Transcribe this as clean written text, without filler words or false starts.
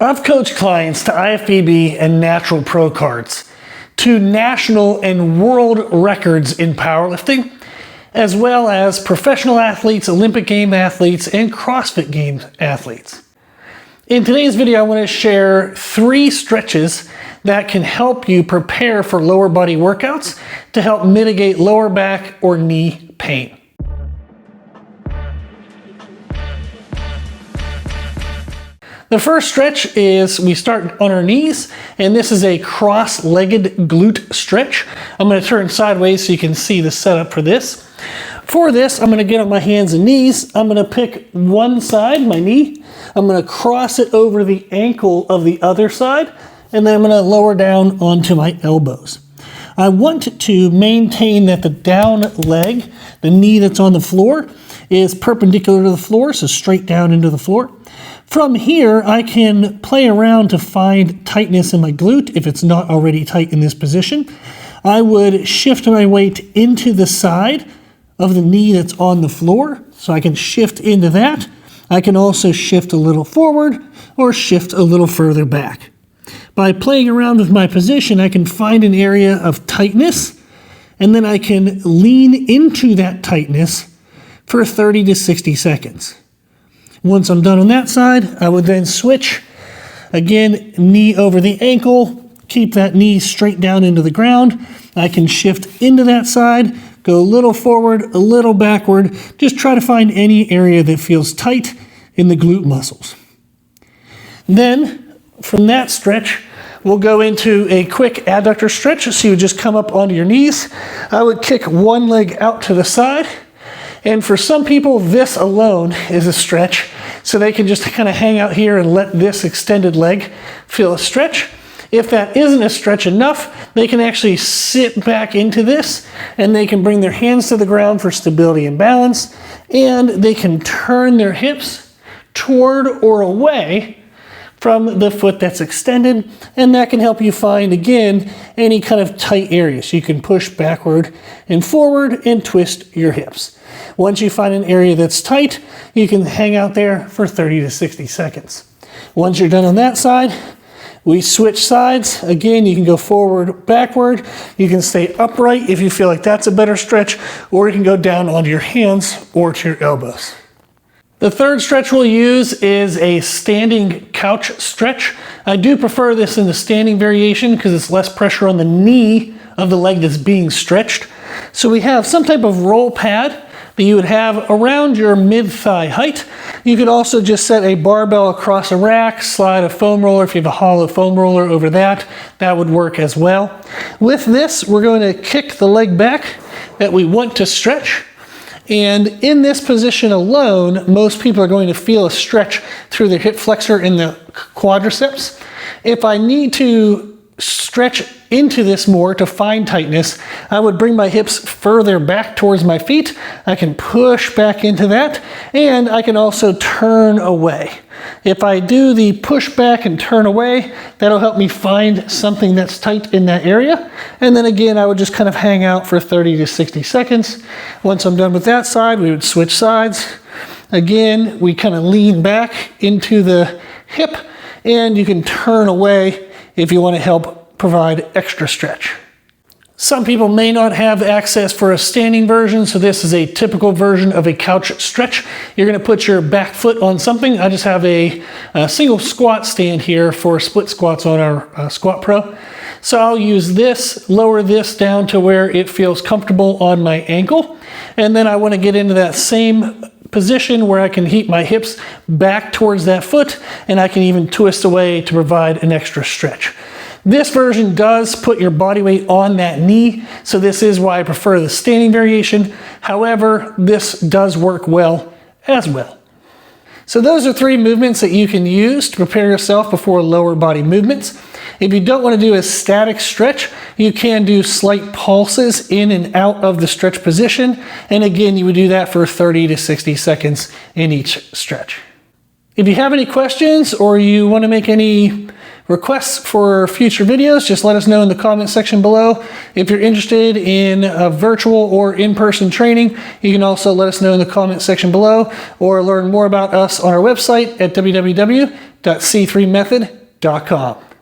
I've coached clients to IFBB and Natural Pro Cards, to national and world records in powerlifting, as well as professional athletes, Olympic game athletes, and CrossFit Games athletes. In today's video, I want to share 3 stretches that can help you prepare for lower body workouts to help mitigate lower back or knee pain. The first stretch is we start on our knees, and this is a cross-legged glute stretch. I'm going to turn sideways so you can see the setup for this. For this, I'm going to get on my hands and knees. I'm going to pick one side, my knee. I'm going to cross it over the ankle of the other side, and then I'm going to lower down onto my elbows. I want to maintain that the down leg, the knee that's on the floor, is perpendicular to the floor, so straight down into the floor. From here, I can play around to find tightness in my glute if it's not already tight in this position. I would shift my weight into the side of the knee that's on the floor, so I can shift into that. I can also shift a little forward or shift a little further back. By playing around with my position, I can find an area of tightness, and then I can lean into that tightness for 30 to 60 seconds. Once I'm done on that side, I would then switch. Again, knee over the ankle, keep that knee straight down into the ground. I can shift into that side, go a little forward, a little backward, just try to find any area that feels tight in the glute muscles. Then, from that stretch, we'll go into a quick adductor stretch. So you would just come up onto your knees. I would kick one leg out to the side. And for some people, this alone is a stretch. So they can just kind of hang out here and let this extended leg feel a stretch. If that isn't a stretch enough, they can actually sit back into this, and they can bring their hands to the ground for stability and balance, and they can turn their hips toward or away from the foot that's extended, and that can help you find, again, any kind of tight areas. You can push backward and forward and twist your hips. Once you find an area that's tight, you can hang out there for 30 to 60 seconds. Once you're done on that side, we switch sides. Again, you can go forward, backward. You can stay upright if you feel like that's a better stretch, or you can go down onto your hands or to your elbows. The third stretch we'll use is a standing couch stretch. I do prefer this in the standing variation because it's less pressure on the knee of the leg that's being stretched. So we have some type of roll pad that you would have around your mid-thigh height. You could also just set a barbell across a rack, slide a foam roller. If you have a hollow foam roller over that, that would work as well. With this, we're going to kick the leg back that we want to stretch. And in this position alone, most people are going to feel a stretch through their hip flexor and the quadriceps. If I need to stretch into this more to find tightness, I would bring my hips further back towards my feet. I can push back into that, and I can also turn away. If I do the push back and turn away, that'll help me find something that's tight in that area. And then again, I would just kind of hang out for 30 to 60 seconds. Once I'm done with that side, we would switch sides. Again, we kind of lean back into the hip, and you can turn away if you want to help provide extra stretch. Some people may not have access for a standing version, so this is a typical version of a couch stretch. You're going to put your back foot on something. I just have a single squat stand here for split squats on our Squat Pro. So I'll use this, lower this down to where it feels comfortable on my ankle. And then I want to get into that same position where I can heat my hips back towards that foot, and I can even twist away to provide an extra stretch. This version does put your body weight on that knee, so this is why I prefer the standing variation. However, this does work well as well. So those are 3 movements that you can use to prepare yourself before lower body movements. If you don't want to do a static stretch, you can do slight pulses in and out of the stretch position. And again, you would do that for 30 to 60 seconds in each stretch. If you have any questions or you want to make any requests for future videos, just let us know in the comment section below. If you're interested in virtual or in-person training, you can also let us know in the comment section below, or learn more about us on our website at www.c3method.com.